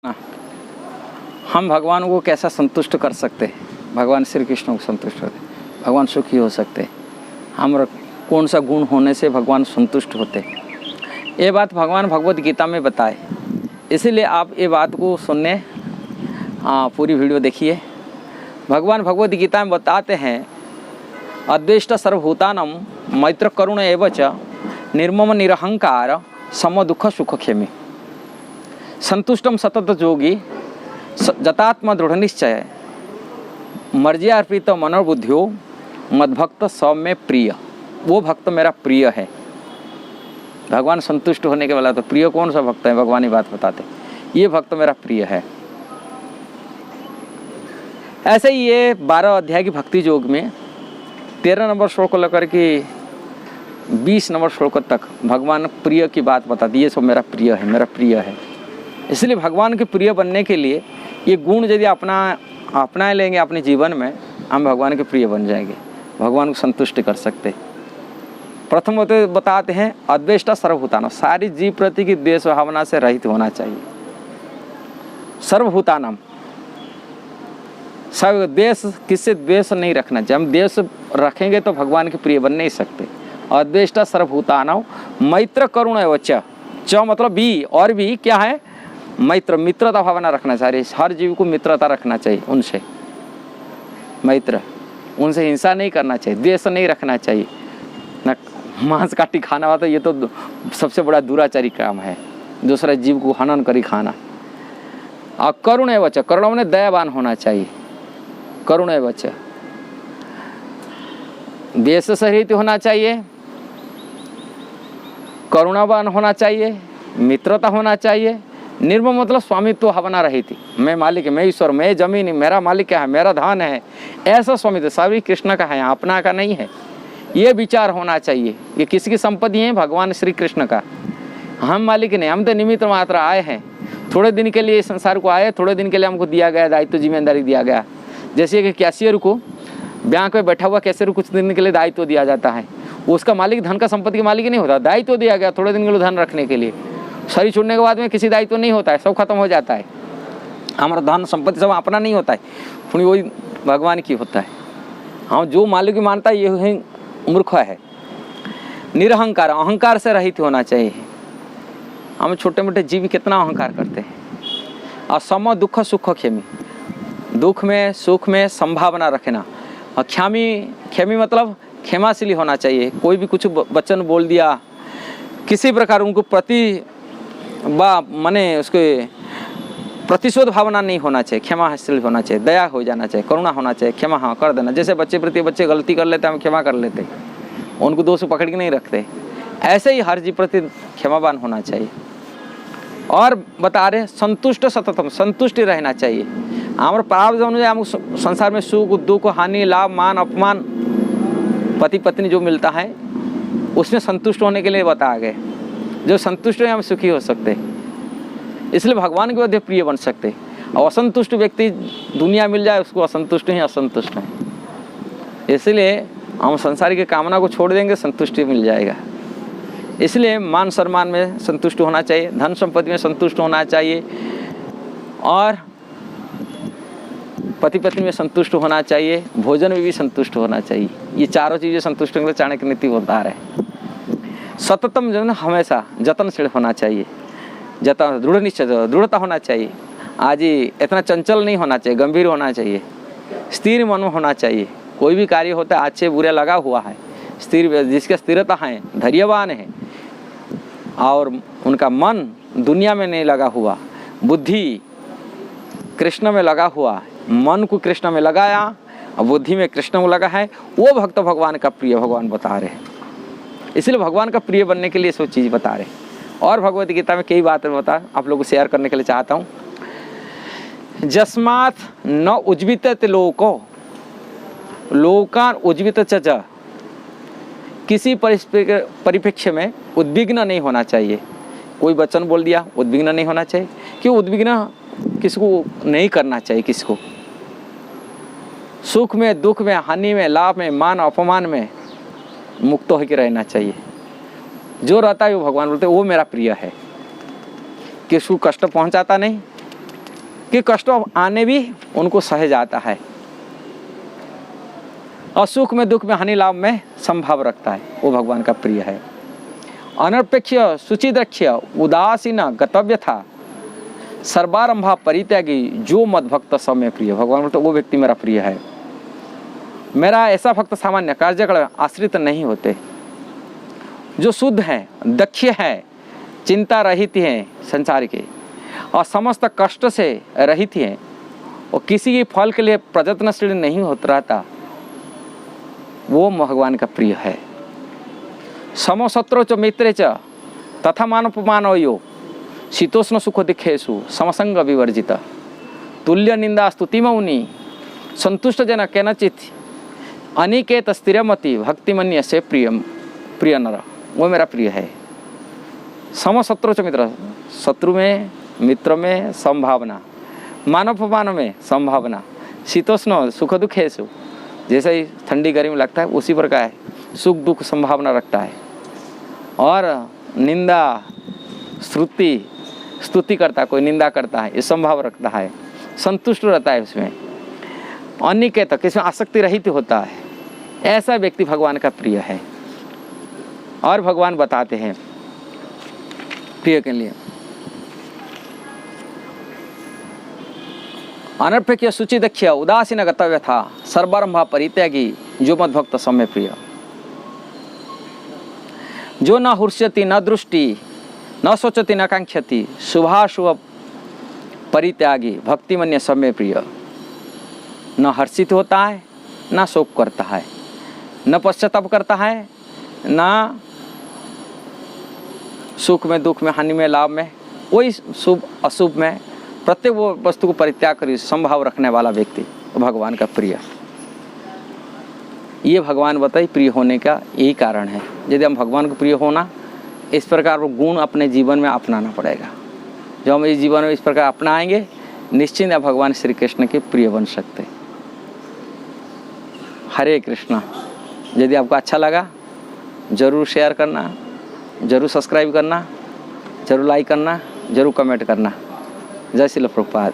हम भगवान को कैसा संतुष्ट कर सकते हैं? भगवान श्री कृष्ण को संतुष्ट करते, भगवान सुखी हो सकते। हम कौन सा गुण होने से भगवान संतुष्ट होते, ये बात भगवान भगवत गीता में बताए। इसीलिए आप ये बात को सुनने पूरी वीडियो देखिए। भगवान भगवत गीता में बताते हैं, अद्वेष्ट सर्वभूतानम मैत्र करुण एव च निर्मम निरहंकार सम दुख सुख खेमी संतुष्टम सतत जोगी जतात्म दृढ़ निश्चय मर्जियार्पित मनोबुद्धियो मद्भक्त सब में प्रिय। वो भक्त मेरा प्रिय है। भगवान संतुष्ट होने के वाला, तो प्रिय कौन सा भक्त है? भगवान ही बात बताते, ये भक्त मेरा प्रिय है। ऐसे ही ये 12 अध्याय की भक्ति योग में 13 नंबर श्लोक को लेकर के 20 नंबर श्लोक तक भगवान प्रिय की बात बताती है। ये सब मेरा प्रिय है, मेरा प्रिय है। इसलिए भगवान के प्रिय बनने के लिए ये गुण यदि अपना लेंगे अपने जीवन में, हम भगवान के प्रिय बन जाएंगे, भगवान को संतुष्ट कर सकते। प्रथम तो बताते हैं, अद्वेष्टा सर्वभूतानम, सारी जीव प्रति की द्वेष भावना से रहित होना चाहिए। सर्वभूतानम, सब द्वेष, किससे द्वेष नहीं रखना चाहिए। हम द्वेष रखेंगे तो भगवान के प्रिय बन नहीं सकते। अद्वेष्टा सर्वभूतानम मैत्र करुण एव च मतलब भी, और भी क्या है? मैत्र, मित्रता भावना रखना चाहिए। हर जीव को मित्रता रखना चाहिए, उनसे मैत्र, उनसे हिंसा नहीं करना चाहिए, द्वेष नहीं रखना चाहिए। न मांस काटी खाना हुआ, तो ये तो सबसे बड़ा दुराचारी काम है, दूसरा जीव को हनन करी खाना। और करुण एव च, करुण में दयावान होना चाहिए। करुण एव च, द्वेष से रहित होना चाहिए, करुणावान होना चाहिए, मित्रता होना चाहिए। निर्मम मतलब स्वामित्व भावना रही थी, मैं मालिक, मैं ईश्वर, मैं जमीन, मेरा मालिक क्या है, मेरा धन है, ऐसा स्वामित्व सभी कृष्ण का है, अपना का नहीं है। ये विचार होना चाहिए। ये किसकी संपत्ति है? भगवान श्री कृष्ण का। हम मालिक नहीं, हम तो निमित्त मात्र आए हैं। थोड़े दिन के लिए संसार को आए, थोड़े दिन के लिए हमको दिया गया दायित्व, जिम्मेदारी दिया गया। जैसे कि कैशियर को, बैंक में बैठा हुआ कैशियर को कुछ दिन के लिए दायित्व दिया जाता है, उसका मालिक धन का संपत्ति का मालिक नहीं होता, दायित्व दिया गया थोड़े दिन के लिए धन रखने के लिए। शरीर छोड़ने के बाद में किसी दायित्व नहीं होता है, सब खत्म हो जाता है। हमारा धन संपत्ति सब अपना नहीं होता है, पुण्य वही भगवान की होता है। हाँ, जो मालिक मानता है ये मूर्ख है। निरहंकार, अहंकार से रहित होना चाहिए। हम छोटे मोटे जीव कितना अहंकार करते हैं। और सम दुख सुख खेमी, दुख में सुख में संभावना रखना। और खेमी मतलब क्षमाशील होना चाहिए। कोई भी कुछ वचन बोल दिया, किसी प्रकार उनको माने उसके प्रतिशोध भावना नहीं होना चाहिए, क्षमाशील होना चाहिए, दया हो जाना चाहिए, करुणा होना चाहिए, क्षमा हाँ कर देना। जैसे बच्चे प्रति बच्चे गलती कर लेते हैं, हम क्षमा कर लेते, उनको दोष पकड़ के नहीं रखते। ऐसे ही हर जीव प्रति क्षमावान होना चाहिए। और बता रहे संतुष्ट सततम, संतुष्ट रहना चाहिए। हमारे प्रारब्ध अनुसार हम संसार में सुख दुख हानि लाभ मान अपमान पति पत्नी जो मिलता है, उसमें संतुष्ट होने के लिए बताया गया। जो संतुष्ट है हम सुखी हो सकते, इसलिए भगवान के मध्य प्रिय बन सकते। और असंतुष्ट व्यक्ति दुनिया मिल जाए उसको असंतुष्ट ही असंतुष्ट है। इसलिए हम संसार की कामना को छोड़ देंगे, संतुष्टि मिल जाएगा। इसलिए मान सम्मान में संतुष्ट होना चाहिए, धन संपत्ति में संतुष्ट होना चाहिए, और पति पत्नी में संतुष्ट होना चाहिए, भोजन में भी संतुष्ट होना चाहिए। ये चारों चीज़ें संतुष्ट होने के लिए चाणक्य नीति बता रहे। सततम जो है हमेशा जतनशील होना चाहिए, जतन, दृढ़ निश्चय, दृढ़ता होना चाहिए। आज ही इतना चंचल नहीं होना चाहिए, गंभीर होना चाहिए, स्थिर मन होना चाहिए। कोई भी कार्य होता है अच्छे बुरे लगा हुआ है, स्थिर, जिसका स्थिरता है, धैर्यवान है, और उनका मन दुनिया में नहीं लगा हुआ, बुद्धि कृष्ण में लगा हुआ, मन को कृष्ण में लगाया और बुद्धि में कृष्ण में लगा है, वो भक्त भगवान का प्रिय भगवान बता रहे। इसलिए भगवान का प्रिय बनने के लिए सब चीज़ बता रहे। और भगवत गीता में कई बातें बता, आप लोगों को शेयर करने के लिए चाहता हूँ। जस्मात् न उज्जित लोको लोकान उज्जित च, किसी परिप्रेक्ष्य में उद्विग्न नहीं होना चाहिए। कोई वचन बोल दिया, उद्विग्न नहीं होना चाहिए। क्यों उद्विग्न किसको नहीं करना चाहिए? किसको? सुख में दुख में हानि में लाभ में मान अपमान में मुक्त होकर रहना चाहिए। जो रहता है वो भगवान बोलते वो मेरा प्रिय है। किसको कष्ट पहुंचाता नहीं, कि कष्ट आने भी उनको सह जाता है और सुख में दुख में हानि लाभ में संभाव रखता है, वो भगवान का प्रिय है। अनपेक्ष शुचिद्रक्ष्य उदासीन गतव्य था सर्वारंभा परित्यागी जो मद भक्त सब में प्रिय। भगवान बोलते वो व्यक्ति मेरा प्रिय है। मेरा ऐसा भक्त सामान्य कार्यकल आश्रित नहीं होते, जो शुद्ध हैं, दक्ष हैं, चिंता रहित हैं संसार के और समस्त कष्ट से रहित हैं और किसी के फल के लिए प्रयत्नशील नहीं होता रहता, वो भगवान का प्रिय है। समशत्रु च मित्रे च तथा मानपमानो यो शीतोष्ण सुख दिखेशु समसंग विवर्जित तुल्य निंदा स्तुति मौनी संतुष्ट जन केनचित अनिकेत स्थिरमति भक्तिमन्य से प्रिय नर, वो मेरा प्रिय है। समशत्रु च मित्र, शत्रु में मित्र में संभावना, मानवपमान में संभावना, शीतोष्ण सुख दुखेशु जैसे ही ठंडी गर्मी लगता है उसी प्रकार है, सुख दुख संभावना रखता है। और निंदा स्तुति करता है, कोई निंदा करता है, ये संभाव रखता है, संतुष्ट रहता है उसमें, अनिकेत किसमें आसक्ति रहित होता है, ऐसा व्यक्ति भगवान का प्रिय है। और भगवान बताते हैं प्रिय के लिए अनपेक्ष शुचिदक्ष्य उदासीन गतव्य था सर्वारंभा परित्यागी जो मद भक्त समय प्रिय। जो न हर्ष्यति न दृष्टि न सोचति न कांक्षति शुभाशुभ परित्यागी भक्तिमन्य समय प्रिय। न हर्षित होता है, न शोक करता है, न पश्चाताप करता है, न सुख में दुख में हानि में लाभ में, वही शुभ अशुभ में प्रत्येक वो वस्तु को परित्याग कर संभाव रखने वाला व्यक्ति भगवान का प्रिय। ये भगवान बताइए प्रिय होने का यही कारण है। यदि हम भगवान को प्रिय होना, इस प्रकार वो गुण अपने जीवन में अपनाना पड़ेगा। जब हम इस जीवन में इस प्रकार अपनाएंगे, निश्चित है भगवान श्री कृष्ण के प्रिय बन सकते। हरे कृष्णा। यदि आपको अच्छा लगा ज़रूर शेयर करना, ज़रूर सब्सक्राइब करना, ज़रूर लाइक करना, ज़रूर कमेंट करना। जय श्री प्रभुपाद।